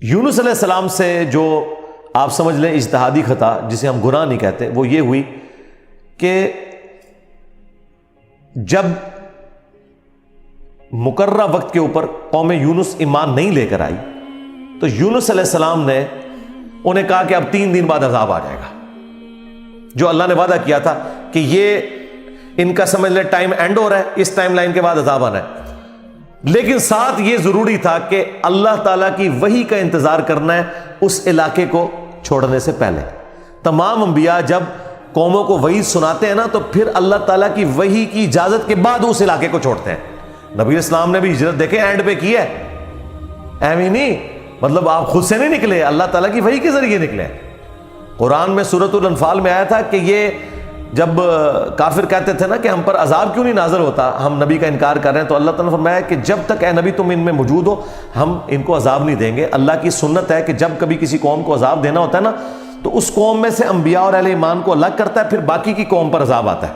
یونس علیہ السلام سے جو آپ سمجھ لیں اجتہادی خطا، جسے ہم گناہ نہیں کہتے، وہ یہ ہوئی کہ جب مقررہ وقت کے اوپر قوم یونس ایمان نہیں لے کر آئی تو یونس علیہ السلام نے انہیں کہا کہ اب 3 دن بعد عذاب آ جائے گا، جو اللہ نے وعدہ کیا تھا کہ یہ ان کا سمجھ لیں ٹائم اینڈ ہو رہا ہے، اس ٹائم لائن کے بعد عذاب آنا ہے۔ لیکن ساتھ یہ ضروری تھا کہ اللہ تعالیٰ کی وحی کا انتظار کرنا ہے اس علاقے کو چھوڑنے سے پہلے۔ تمام انبیاء جب قوموں کو وحی سناتے ہیں نا تو پھر اللہ تعالیٰ کی وحی کی اجازت کے بعد اس علاقے کو چھوڑتے ہیں۔ نبی اسلام نے بھی ہجرت دیکھیں اینڈ پہ کی ہے، ایویں نہیں، مطلب آپ خود سے نہیں نکلے، اللہ تعالیٰ کی وحی کے ذریعے نکلے۔ قرآن میں سورۃ الانفال میں آیا تھا کہ یہ جب کافر کہتے تھے نا کہ ہم پر عذاب کیوں نہیں نازل ہوتا، ہم نبی کا انکار کر رہے ہیں، تو اللہ تعالیٰ نے فرمایا کہ جب تک اے نبی تم ان میں موجود ہو ہم ان کو عذاب نہیں دیں گے۔ اللہ کی سنت ہے کہ جب کبھی کسی قوم کو عذاب دینا ہوتا ہے نا تو اس قوم میں سے انبیاء اور اہل ایمان کو الگ کرتا ہے، پھر باقی کی قوم پر عذاب آتا ہے،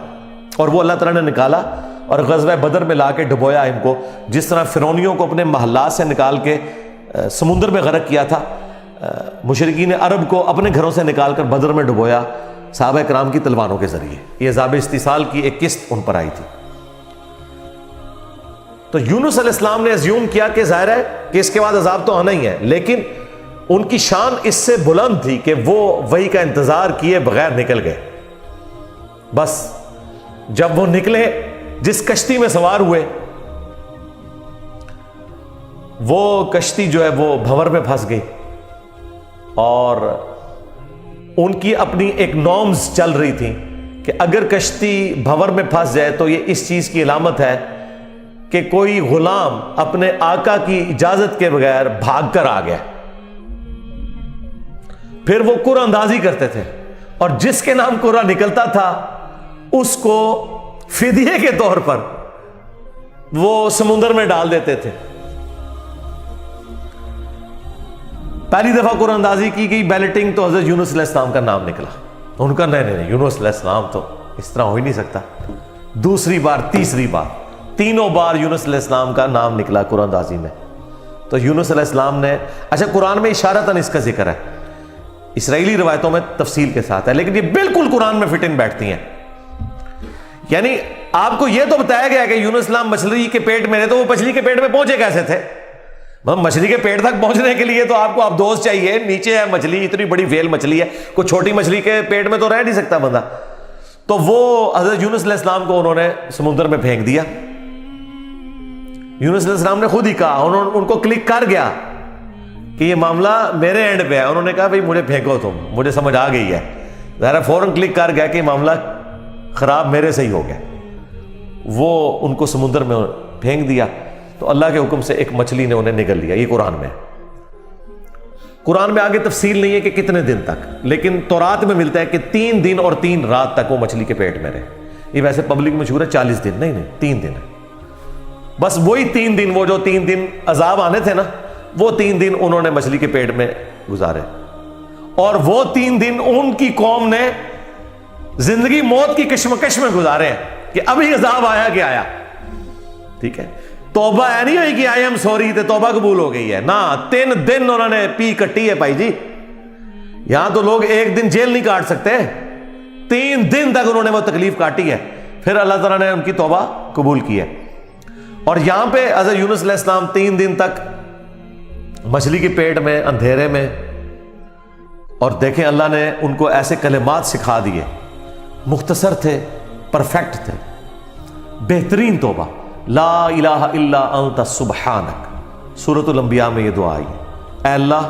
اور وہ اللہ تعالیٰ نے نکالا اور غزوہ بدر میں لا کے ڈبویا ان کو، جس طرح فرعونیوں کو اپنے محلات سے نکال کے سمندر میں غرق کیا تھا، مشرکین عرب کو اپنے گھروں سے نکال کر بدر میں ڈبویا صحابہ کرام کی تلواروں کے ذریعے۔ یہ عذاب استیصال کی ایک قسط ان پر آئی تھی۔ تو یونس علیہ السلام نے ازیوم کیا کہ ظاہر ہے کہ اس کے بعد عذاب تو آنا ہی ہے، لیکن ان کی شان اس سے بلند تھی کہ وہ وحی کا انتظار کیے بغیر نکل گئے۔ بس جب وہ نکلے، جس کشتی میں سوار ہوئے، وہ کشتی جو ہے وہ بھنور میں پھنس گئی، اور ان کی اپنی ایک نارمز چل رہی تھی کہ اگر کشتی بھنور میں پھنس جائے تو یہ اس چیز کی علامت ہے کہ کوئی غلام اپنے آقا کی اجازت کے بغیر بھاگ کر آ گیا۔ پھر وہ قرعہ اندازی کرتے تھے، اور جس کے نام قرعہ نکلتا تھا اس کو فدیے کے طور پر وہ سمندر میں ڈال دیتے تھے۔ پہلی دفعہ قرعہ اندازی کی گئی، بیلٹنگ، تو حضرت یونس علیہ السلام کا نام نکلا۔ ان کا نہیں، یونس علیہ السلام تو اس طرح ہو ہی نہیں سکتا۔ دوسری بار، تیسری بار، 3 بار یونس علیہ السلام کا نام نکلا قرعہ اندازی میں۔ تو یونس علیہ السلام نے، اچھا قرآن میں اشارتاً اس کا ذکر ہے، اسرائیلی روایتوں میں تفصیل کے ساتھ ہے، لیکن یہ بالکل قرآن میں فٹ ان بیٹھتی ہیں۔ یعنی آپ کو یہ تو بتایا گیا کہ یونس السلام مچھلی کے پیٹ میں رہے، تو وہ مچھلی کے پیٹ میں پہنچے کیسے تھے؟ مچھلی کے پیٹ تک پہنچنے کے لیے تو آپ کو ابدوز چاہیے، نیچے ہے مچھلی، اتنی بڑی ویل مچھلی ہے، کوئی چھوٹی مچھلی کے پیٹ میں تو رہ نہیں سکتا بندہ۔ تو وہ حضرت یونس علیہ السلام کو انہوں نے سمندر میں پھینک دیا۔ یونس علیہ السلام نے خود ہی کہا، ان کو کلک کر گیا کہ یہ معاملہ میرے اینڈ پہ ہے۔ انہوں نے کہا بھائی مجھے پھینکو، تم، مجھے سمجھ آ گئی ہے، ظاہر فوراً کلک کر گیا کہ معاملہ خراب میرے سے ہی ہو گیا۔ وہ ان کو سمندر میں پھینک دیا، تو اللہ کے حکم سے ایک مچھلی نے انہیں نگل لیا۔ یہ قرآن میں آگے تفصیل نہیں ہے کہ کتنے دن تک، لیکن تورات میں ملتا ہے کہ 3 دن اور 3 رات تک وہ مچھلی کے پیٹ میں رہے۔ یہ ویسے پبلک مشہور ہے 40 دن، نہیں 3 دن ہے بس۔ وہی 3 دن، وہ جو 3 دن عذاب آنے تھے نا، وہ 3 دن انہوں نے مچھلی کے پیٹ میں گزارے، اور وہ 3 دن ان کی قوم نے زندگی موت کی کشمکش میں گزارے ہیں کہ ابھی عذاب آیا کہ آیا۔ ٹھیک ہے، توبہ ہے نہیں ہوئی کہ آئی ایم سوری تے توبہ قبول ہو گئی ہے، نہ 3 دن انہوں نے پی کٹی ہے بھائی جی۔ یہاں تو لوگ 1 دن جیل نہیں کاٹ سکتے، 3 دن تک انہوں نے وہ تکلیف کاٹی ہے، پھر اللہ تعالیٰ نے ان کی توبہ قبول کی ہے۔ اور یہاں پہ حضرت یونس علیہ السلام 3 دن تک مچھلی کے پیٹ میں، اندھیرے میں، اور دیکھیں اللہ نے ان کو ایسے کلمات سکھا دیے، مختصر تھے، پرفیکٹ تھے، بہترین توبہ، لا الہ الا انت سبحانک۔ سورۃ الانبیاء میں یہ دعا آئی ہے، اے اللہ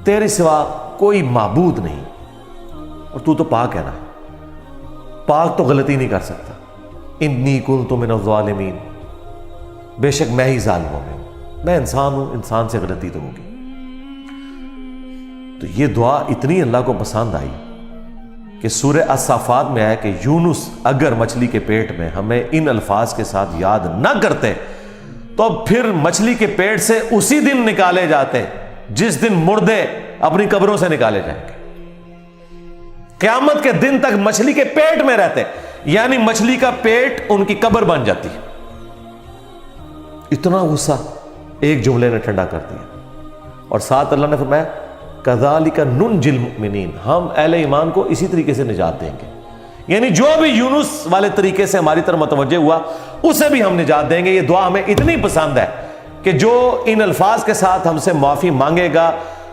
تیرے سوا کوئی معبود نہیں، اور تو پاک ہے نا، پاک تو غلطی نہیں کر سکتا۔ انی کنت من الظالمین، بے شک میں ہی ظالموں میں ہوں، میں انسان ہوں، انسان سے غلطی تو ہوگی۔ تو یہ دعا اتنی اللہ کو پسند آئی کہ سورہ الصافات میں آیا کہ یونس اگر مچھلی کے پیٹ میں ہمیں ان الفاظ کے ساتھ یاد نہ کرتے تو پھر مچھلی کے پیٹ سے اسی دن نکالے جاتے جس دن مردے اپنی قبروں سے نکالے جائیں گے۔ قیامت کے دن تک مچھلی کے پیٹ میں رہتے، یعنی مچھلی کا پیٹ ان کی قبر بن جاتی۔ اتنا غصہ ایک جملے نے ٹھنڈا کر دیا۔ اور ساتھ اللہ نے فرمایا کذالک ننجی المؤمنین، ہم اہل ایمان کو اسی طریقے سے نجات دیں گے، یعنی جو بھی یونس والے طریقے سے ہماری طرف متوجہ ہوا اسے بھی ہم نجات دیں گے۔ یہ دعا ہمیں اتنی پسند ہے کہ جو ان الفاظ کے ساتھ ہم سے معافی مانگے گا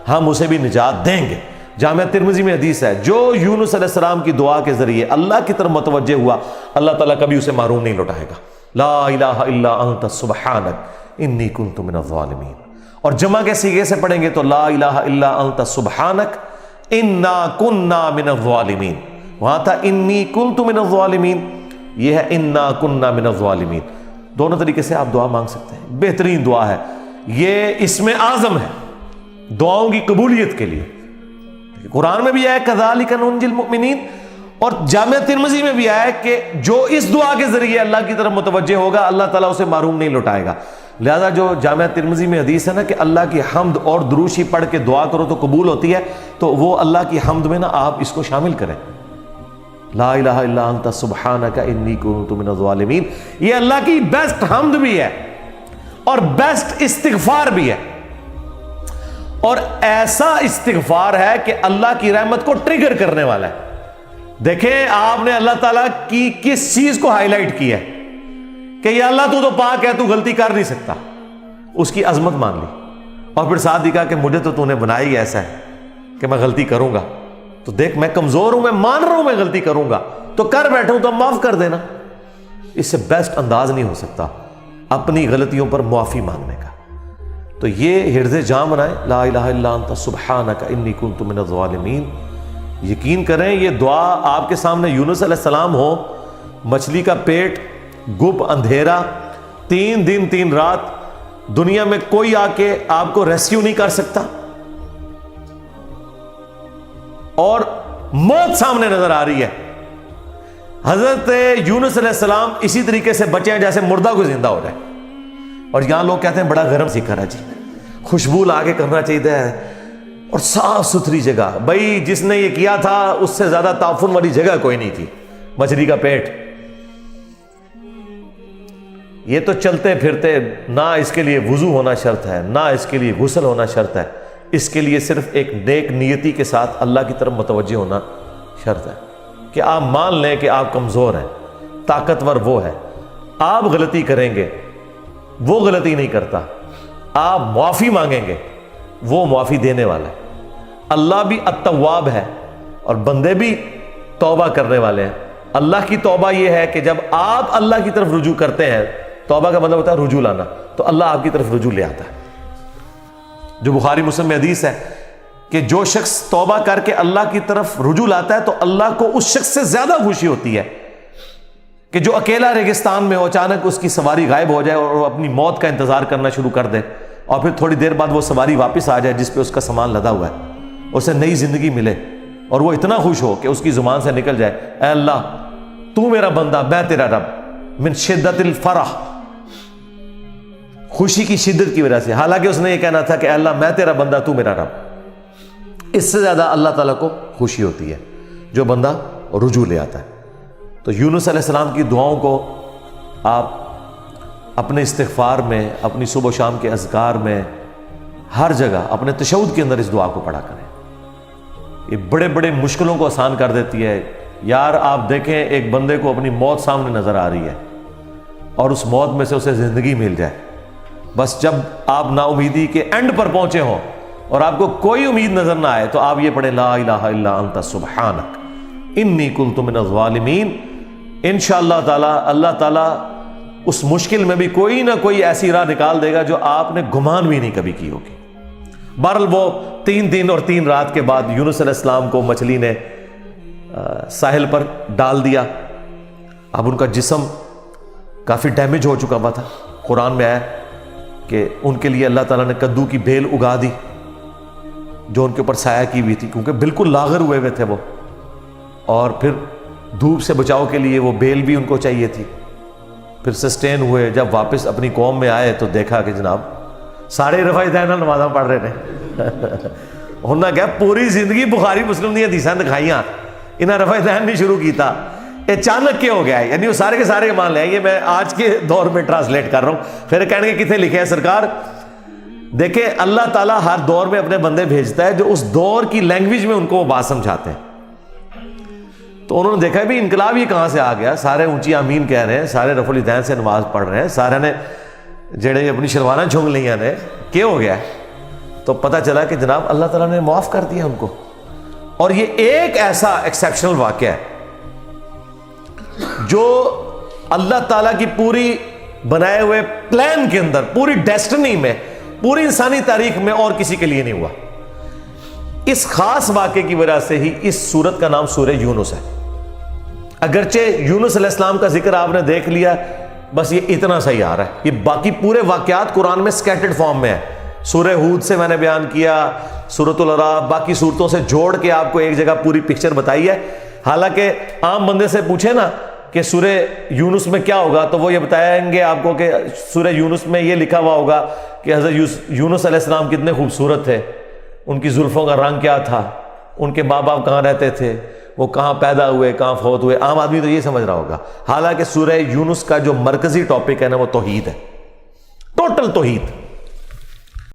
ہم اسے بھی نجات دیں گے۔ جامعہ ترمذی میں حدیث ہے، جو یونس علیہ السلام کی دعا کے ذریعے اللہ کی طرف متوجہ ہوا اللہ تعالیٰ کبھی اسے محروم نہیں لوٹائے گا۔ لا الہ الا انت سبحانک انی کنت من الظالمین، اور جمع کے صیغے سے پڑھیں گے تو لا الہ الا انت سبحانک انا کننا من الظالمین، وہاں تھا انی کنت من الظالمین، یہ ہے انا کننا من الظالمین۔ دونوں طریقے سے آپ دعا مانگ سکتے ہیں، بہترین دعا ہے یہ، اس میں اعظم ہے دعاؤں کی قبولیت کے لیے۔ قرآن میں بھی آیا کذالک ننجی المؤمنین، اور جامعہ ترمذی میں بھی آیا کہ جو اس دعا کے ذریعے اللہ کی طرف متوجہ ہوگا اللہ تعالیٰ اسے محروم نہیں لوٹائے گا۔ لہذا جو جامعہ ترمذی میں حدیث ہے نا کہ اللہ کی حمد اور دروشی پڑھ کے دعا کرو تو قبول ہوتی ہے، تو وہ اللہ کی حمد میں نا آپ اس کو شامل کریں، لا الہ الا انت سبحانک انی کنت من الظالمین۔ یہ اللہ کی بیسٹ حمد بھی ہے اور بیسٹ استغفار بھی ہے، اور ایسا استغفار ہے کہ اللہ کی رحمت کو ٹریگر کرنے والا ہے۔ دیکھیں آپ نے اللہ تعالیٰ کی کس چیز کو ہائی لائٹ کی ہے کہ یا اللہ تو پاک ہے، تو غلطی کر نہیں سکتا، اس کی عظمت مان لی، اور پھر ساتھ ہی کہا کہ مجھے تو نے بنایا ہی ایسا ہے کہ میں غلطی کروں گا، تو دیکھ میں کمزور ہوں، میں مان رہا ہوں میں غلطی کروں گا، تو کر بیٹھا ہوں تو معاف کر دینا۔ اس سے بیسٹ انداز نہیں ہو سکتا اپنی غلطیوں پر معافی مانگنے کا۔ تو یہ حرز جاں بنائیں، لا الہ الا انت سبحانک انی کنت من الظالمین۔ یقین کریں یہ دعا آپ کے سامنے یونس علیہ السلام ہو، مچھلی کا پیٹ، گپ اندھیرا، 3 دن 3 رات، دنیا میں کوئی آ کے آپ کو ریسکیو نہیں کر سکتا، اور موت سامنے نظر آ رہی ہے۔ حضرت یونس علیہ السلام اسی طریقے سے بچے ہیں جیسے مردہ کو زندہ ہو جائے، اور یہاں لوگ کہتے ہیں بڑا گرم سیکھا ہے جی، خوشبو لا کے کرنا چاہیے اور صاف ستھری جگہ۔ بھائی جس نے یہ کیا تھا اس سے زیادہ تعفن والی جگہ کوئی نہیں تھی، مچھلی کا پیٹ۔ یہ تو چلتے پھرتے، نہ اس کے لیے وضو ہونا شرط ہے، نہ اس کے لیے غسل ہونا شرط ہے، اس کے لیے صرف ایک نیک نیتی کے ساتھ اللہ کی طرف متوجہ ہونا شرط ہے کہ آپ مان لیں کہ آپ کمزور ہیں، طاقتور وہ ہے، آپ غلطی کریں گے وہ غلطی نہیں کرتا، آپ معافی مانگیں گے وہ معافی دینے والا ہے۔ اللہ بھی التواب ہے اور بندے بھی توبہ کرنے والے ہیں۔ اللہ کی توبہ یہ ہے کہ جب آپ اللہ کی طرف رجوع کرتے ہیں، توبہ کا مطلب ہوتا ہے رجوع لانا، تو اللہ آپ کی طرف رجوع لے آتا ہے۔ جو بخاری مسلم میں حدیث ہے کہ جو شخص توبہ کر کے اللہ کی طرف رجوع لاتا ہے تو اللہ کو اس شخص سے زیادہ خوشی ہوتی ہے کہ جو اکیلا ریگستان میں ہو، اچانک اس کی سواری غائب ہو جائے اور وہ اپنی موت کا انتظار کرنا شروع کر دے، اور پھر تھوڑی دیر بعد وہ سواری واپس آ جائے جس پہ اس کا سامان لدا ہوا ہے، اسے نئی زندگی ملے، اور وہ اتنا خوش ہو کہ اس کی زبان سے نکل جائے اے اللہ تو میرا بندہ میں تیرا رب، من شدت الفرح، خوشی کی شدت کی وجہ سے، حالانکہ اس نے یہ کہنا تھا کہ اے اللہ میں تیرا بندہ تو میرا رب۔ اس سے زیادہ اللہ تعالیٰ کو خوشی ہوتی ہے جو بندہ رجوع لے آتا ہے۔ تو یونس علیہ السلام کی دعاؤں کو آپ اپنے استغفار میں، اپنی صبح و شام کے اذکار میں، ہر جگہ اپنے تشہد کے اندر اس دعا کو پڑھا کریں۔ یہ بڑے بڑے مشکلوں کو آسان کر دیتی ہے۔ یار آپ دیکھیں ایک بندے کو اپنی موت سامنے نظر آ رہی ہے اور اس موت میں سے اسے زندگی مل جائے، بس جب آپ نا امیدی کے اینڈ پر پہنچے ہوں اور آپ کو کوئی امید نظر نہ آئے تو آپ یہ پڑھیں لا الہ الا انت سبحانک انی کنت من الظالمین۔ انشاءاللہ تعالی اللہ تعالیٰ اس مشکل میں بھی کوئی نہ کوئی ایسی راہ نکال دے گا جو آپ نے گمان بھی نہیں کبھی کی ہوگی۔ بہرحال وہ 3 دن اور 3 رات کے بعد یونس علیہ السلام کو مچھلی نے ساحل پر ڈال دیا۔ اب ان کا جسم کافی ڈیمیج ہو چکا ہوا تھا۔ قرآن میں آیا کہ ان کے لیے اللہ تعالیٰ نے کدو کی بیل اگا دی جو ان کے اوپر سایہ کی ہوئی تھی، کیونکہ بالکل لاغر ہوئے تھے وہ، اور پھر دھوپ سے بچاؤ کے لیے وہ بیل بھی ان کو چاہیے تھی۔ پھر سسٹین ہوئے، جب واپس اپنی قوم میں آئے تو دیکھا کہ جناب سارے رفع دین نمازاں پڑھ رہے ہیں۔ انہوں نے کہا پوری زندگی بخاری مسلم دی حدیثاں دکھائیاں، انہیں رفع دین نہیں شروع کیتا، اچانک کیا ہو گیا ہے؟ یعنی وہ سارے کے سارے مان لیں، یہ میں آج کے دور میں ٹرانسلیٹ کر رہا ہوں۔ پھر کہنے کے کتنے لکھے ہیں سرکار دیکھیں اللہ تعالیٰ ہر دور میں اپنے بندے بھیجتا ہے جو اس دور کی لینگویج میں ان کو وہ بات سمجھاتے ہیں. تو انہوں نے دیکھا بھی انقلاب یہ کہاں سے آ گیا, سارے اونچی آمین کہہ رہے ہیں, سارے رفع الیدین سے نماز پڑھ رہے ہیں, سارے نے جڑے اپنی شلواریں جھونگ لیاں نے, کیا ہو گیا؟ تو پتہ چلا کہ جناب اللہ تعالیٰ نے معاف کر دیا ان کو. اور یہ ایک ایسا ایکسیپشنل واقعہ ہے جو اللہ تعالیٰ کی پوری بنائے ہوئے پلان کے اندر, پوری ڈیسٹنی میں, پوری انسانی تاریخ میں اور کسی کے لیے نہیں ہوا. اس خاص واقعے کی وجہ سے ہی اس سورت کا نام سورہ یونس ہے. اگرچہ یونس علیہ السلام کا ذکر آپ نے دیکھ لیا, بس یہ اتنا صحیح آ رہا ہے. یہ باقی پورے واقعات قرآن میں سکیٹرڈ فارم میں ہے. سورہ ہود سے میں نے بیان کیا, سورۃ الاعراف, باقی سورتوں سے جوڑ کے آپ کو ایک جگہ پوری پکچر بتائی ہے. حالانکہ عام بندے سے پوچھے نا کہ سورہ یونس میں کیا ہوگا, تو وہ یہ بتائیں گے آپ کو کہ سورہ یونس میں یہ لکھا ہوا ہوگا کہ حضرت یونس علیہ السلام کتنے خوبصورت تھے, ان کی زلفوں کا رنگ کیا تھا, ان کے ماں باپ کہاں رہتے تھے, وہ کہاں پیدا ہوئے, کہاں فوت ہوئے. عام آدمی تو یہ سمجھ رہا ہوگا. حالانکہ سورہ یونس کا جو مرکزی ٹاپک ہے نا وہ توحید ہے, ٹوٹل توحید.